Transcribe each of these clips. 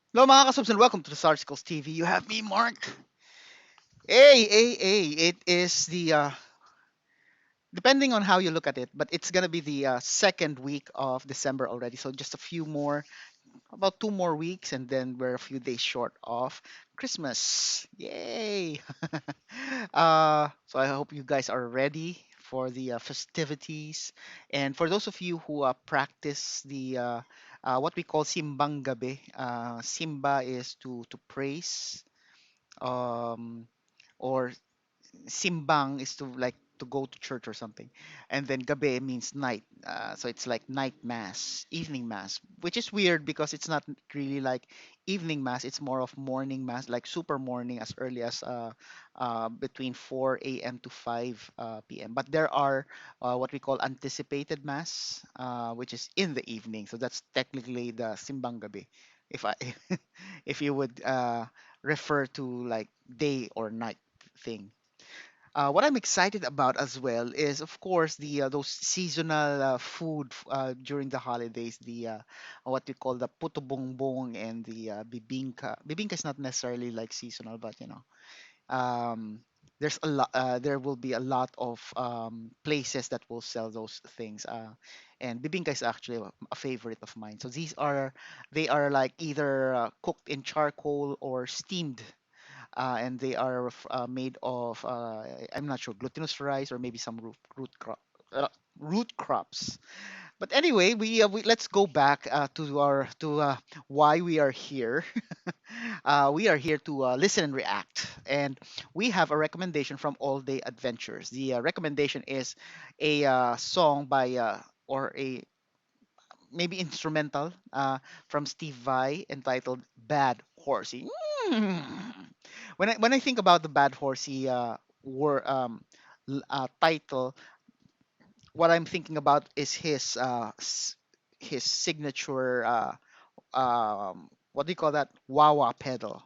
Hello mga kasubs and welcome to the Sarsicles TV. You have me, Mark. Hey. It is depending on how you look at it, but it's gonna be the second week of December already. So just a few more, about 2 more weeks, and then we're a few days short of Christmas. Yay! So I hope you guys are ready for the festivities. And for those of you who practice the what we call simbang gabi, simba is to praise, um, or simbang is to like to go to church or something, and then gabi means night, so it's like night mass, evening mass, which is weird because it's not really like evening mass, it's more of morning mass, like super morning, as early as between 4 a.m. to 5 p.m. But there are what we call anticipated mass, which is in the evening, so that's technically the simbang gabi, if I if you would refer to like day or night thing. What I'm excited about as well is, of course, the those seasonal food during the holidays. The what we call the puto bongbong and the bibingka. Bibingka is not necessarily like seasonal, but um, there's a lot. There will be a lot of places that will sell those things. And bibingka is actually a favorite of mine. So they are like either cooked in charcoal or steamed, and they are made of I'm not sure, glutinous rice or maybe some root crops. But anyway, we let's go back to our to why we are here. We are here to listen and react, and we have a recommendation from All Day Adventures. The recommendation is a song by or a maybe instrumental from Steve Vai entitled "Bad Horsey." When I think about the Bad Horsey title, what I'm thinking about is his signature what do you call that, wah pedal.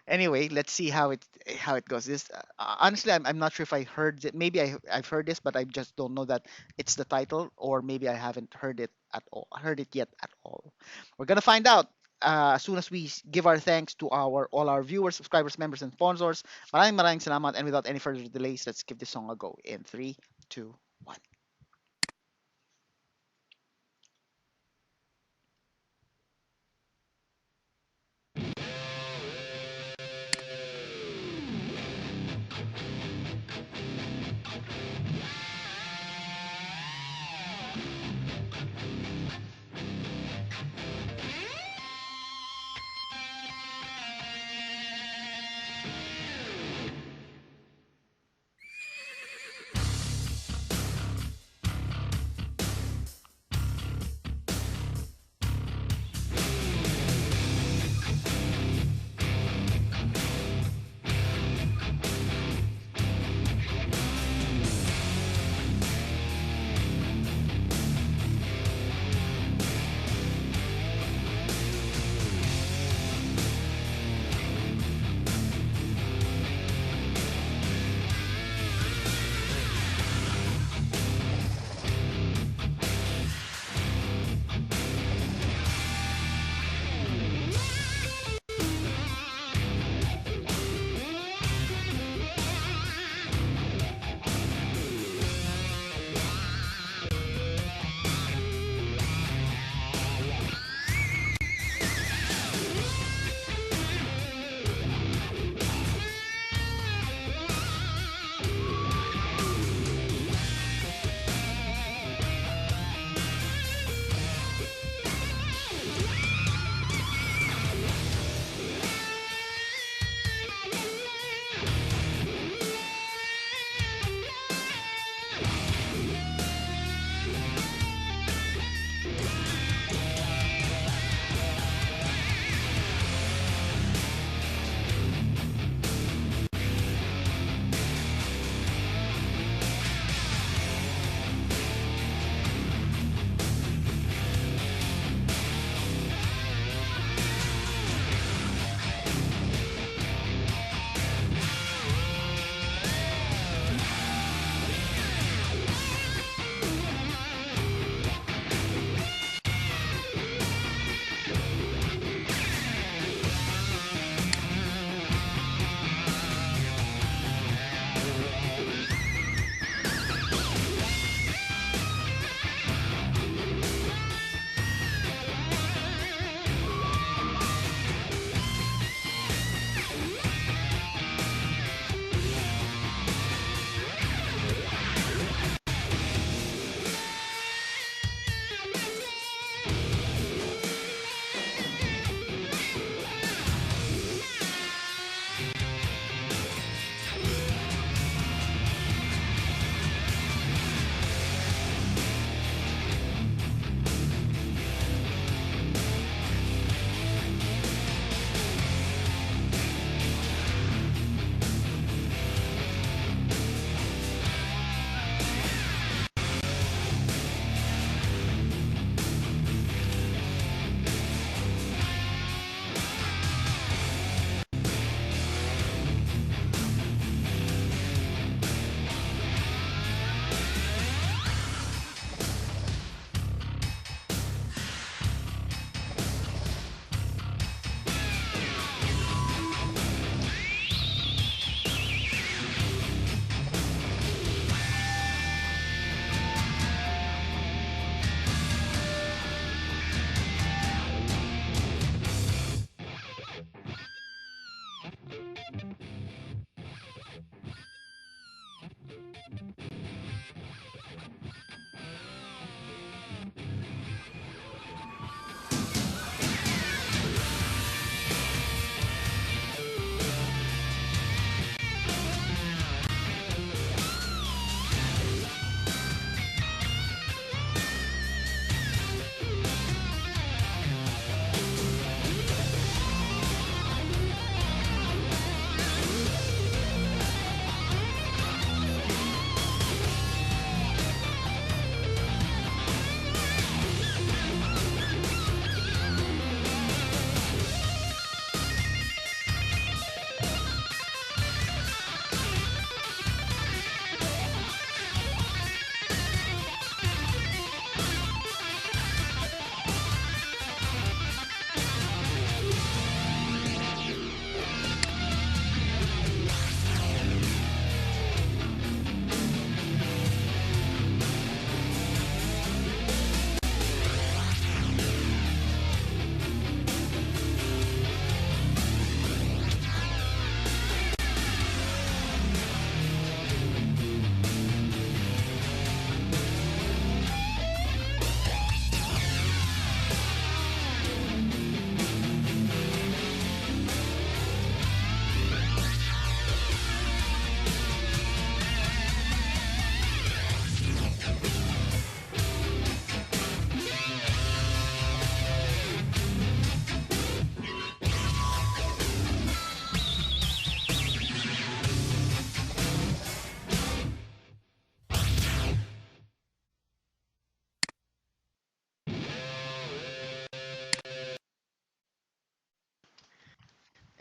Anyway, let's see how it goes. This honestly, I'm not sure if I heard it. Maybe I've heard this, but I just don't know that it's the title, or maybe I haven't heard it yet at all. We're gonna find out as soon as we give our thanks to our all our viewers, subscribers, members, and sponsors. Maraming salamat, and without any further delays, let's give this song a go in 3, 2, 1.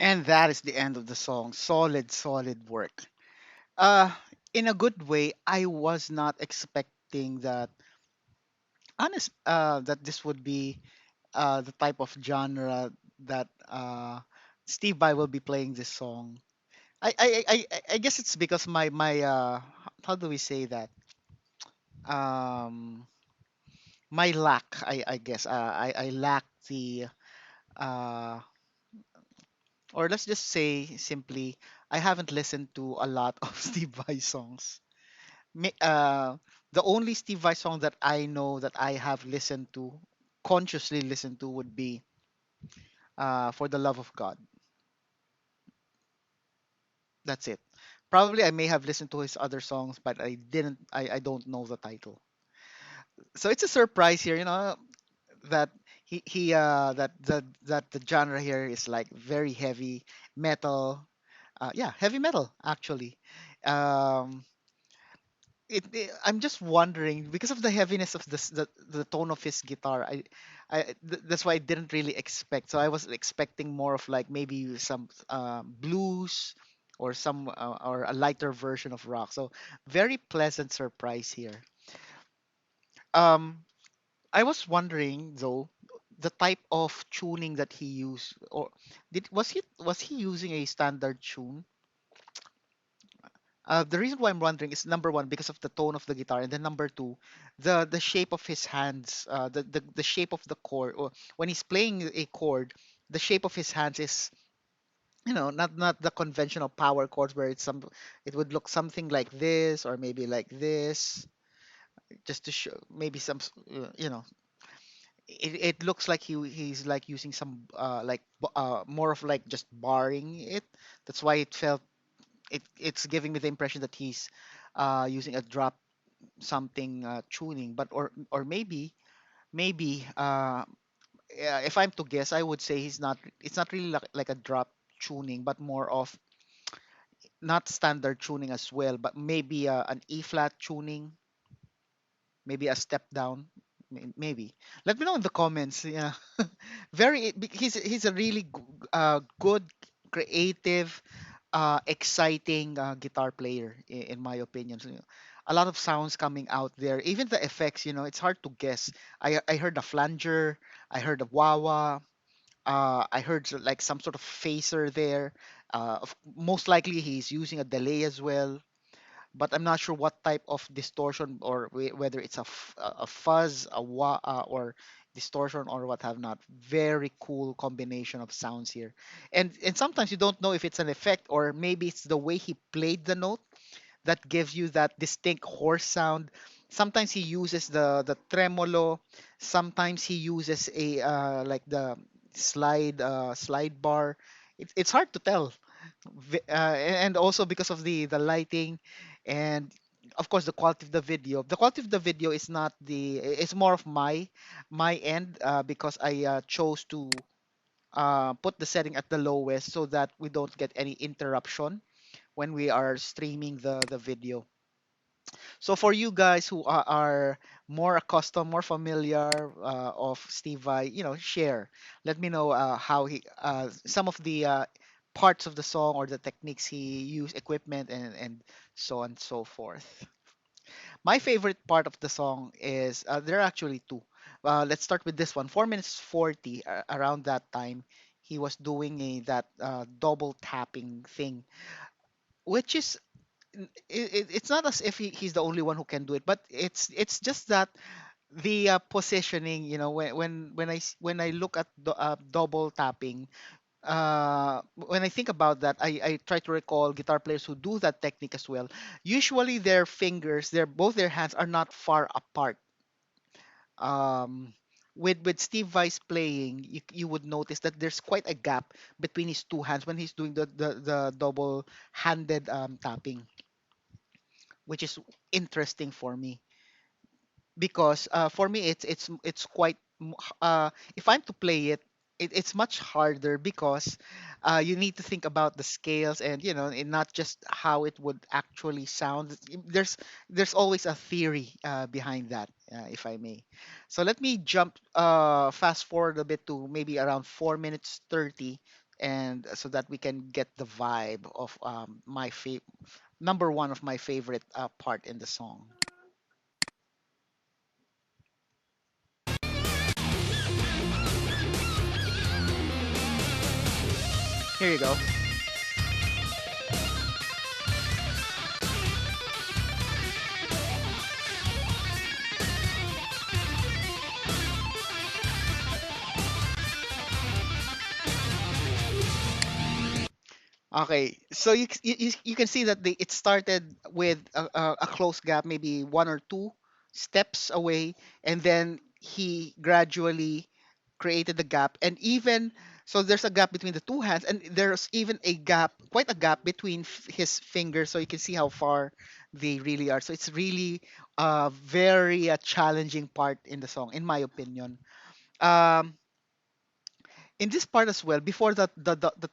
And that is the end of the song. Solid, solid work. Uh, in a good way, I was not expecting that. That this would be the type of genre that Steve Vai will be playing this song. I guess it's because my how do we say that? Um, my lack. I guess I lack the uh, or let's just say simply, I haven't listened to a lot of Steve Vai songs. Ma- Uh, the only Steve Vai song that I know that I have listened to, consciously listened to, would be "For the Love of God." That's it. Probably I may have listened to his other songs, but I didn't. I don't know the title. So it's a surprise here, that that the genre here is like very heavy metal. Yeah, heavy metal actually. Um, I'm just wondering because of the heaviness of the tone of his guitar. That's why I didn't really expect. So I was expecting more of like maybe some blues or some or a lighter version of rock. So very pleasant surprise here. Um, I was wondering though the type of tuning that he used, or did was he using a standard tune? The reason why I'm wondering is number one because of the tone of the guitar, and then number two, the shape of his hands, the shape of the chord. Or when he's playing a chord, the shape of his hands is not the conventional power chords where it would look something like this or maybe like this, just to show maybe it looks like he's like using some more of like just barring it. That's why it's giving me the impression that he's using a drop something tuning, but or maybe yeah, if I'm to guess, I would say he's not. It's not really like a drop tuning, but more of not standard tuning as well, but maybe an E flat tuning, maybe a step down, maybe. Let me know in the comments. Yeah, he's a really good, creative, exciting guitar player in my opinion. So, a lot of sounds coming out there. Even the effects, it's hard to guess. I heard a flanger, I heard a wah wah, I heard like some sort of phaser there. Most likely he's using a delay as well, but I'm not sure what type of distortion or whether it's a fuzz, or distortion or what have not. Very cool combination of sounds here, and sometimes you don't know if it's an effect or maybe it's the way he played the note that gives you that distinct horse sound. Sometimes he uses the tremolo. Sometimes he uses a like the slide bar. It's hard to tell, and also because of the lighting, and of course the quality of the video. The quality of the video is not the. It's more of my end because I chose to put the setting at the lowest so that we don't get any interruption when we are streaming the video. So for you guys who are more accustomed, more familiar of Steve Vai, share. Let me know how he some of the parts of the song or the techniques he used, equipment, and so on and so forth. My favorite part of the song is there are actually two. Let's start with this one. 4 minutes 40 around that time. He was doing that double tapping thing, which is it's not as if he's the only one who can do it, but it's just that the positioning, when I look at double tapping, when I think about that, I try to recall guitar players who do that technique as well. Usually their fingers, their hands are not far apart. um with Steve Vai playing, you would notice that there's quite a gap between his two hands when he's doing the double handed tapping, which is interesting for me because for me it's quite if I'm to play it's much harder because you need to think about the scales and and not just how it would actually sound. There's always a theory behind that, if I may. So let me jump fast forward a bit to maybe around 4 minutes 30 and so that we can get the vibe of number one of my favorite part in the song. Here you go. Okay, so you can see that it started with a close gap, maybe one or two steps away, and then he gradually created the gap, and even so, there's a gap between the two hands, and there's even a gap, quite a gap between his fingers, so you can see how far they really are. So it's really a very challenging part in the song, in my opinion. Um, in this part as well, before the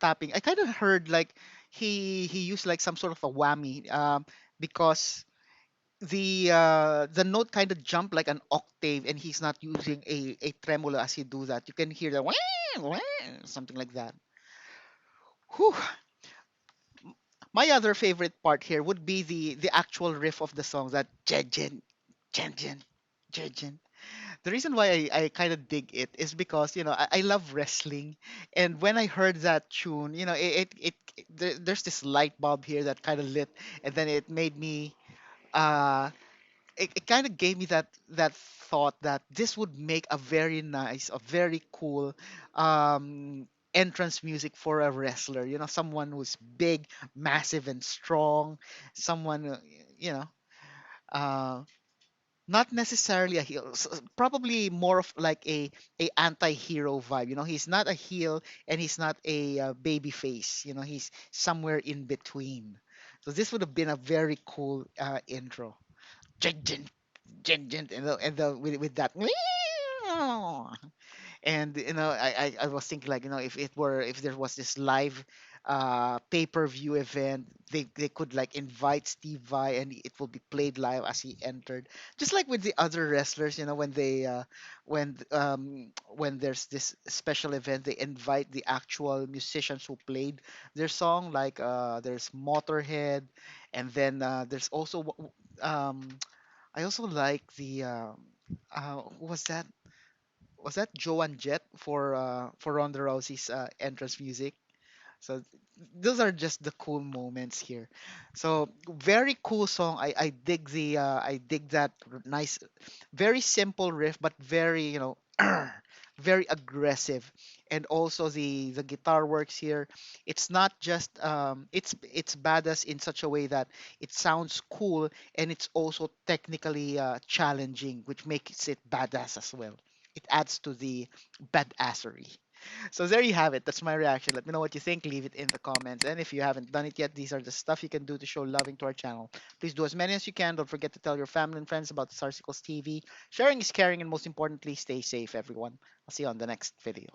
tapping, I kind of heard like he used like some sort of a whammy, because the note kind of jumped like an octave, and he's not using a tremolo as he do that. You can hear the wah, wah, something like that. Whew. My other favorite part here would be the actual riff of the song, that jejin, jejin, jejin. The reason why I kind of dig it is because I love wrestling, and when I heard that tune, there's this light bulb here that kind of lit, and then it made me it kind of gave me that thought that this would make a very nice, a very cool entrance music for a wrestler. Someone who's big, massive, and strong. Someone you know. Uh, Not necessarily a heel, probably more of like a anti-hero vibe. He's not a heel, and he's not a baby face. He's somewhere in between. So this would have been a very cool intro. Jin, jin, jin, jin, and with that and I was thinking, like, if there was this live pay-per-view event, they could like invite Steve Vai, and it will be played live as he entered, just like with the other wrestlers. When there's this special event, they invite the actual musicians who played their song, like there's Motorhead, and then there's also I also like the who was that Joan Jett for Ronda Rousey's entrance music. So those are just the cool moments here. So very cool song. I dig that nice, very simple riff, but very very aggressive. And also the guitar works here. It's not just it's badass in such a way that it sounds cool, and it's also technically challenging, which makes it badass as well. It adds to the badassery. So there you have it. That's my reaction. Let me know what you think. Leave it in the comments. And if you haven't done it yet, these are the stuff you can do to show loving to our channel. Please do as many as you can. Don't forget to tell your family and friends about Sarsicles TV. Sharing is caring, and most importantly, stay safe, everyone. I'll see you on the next video.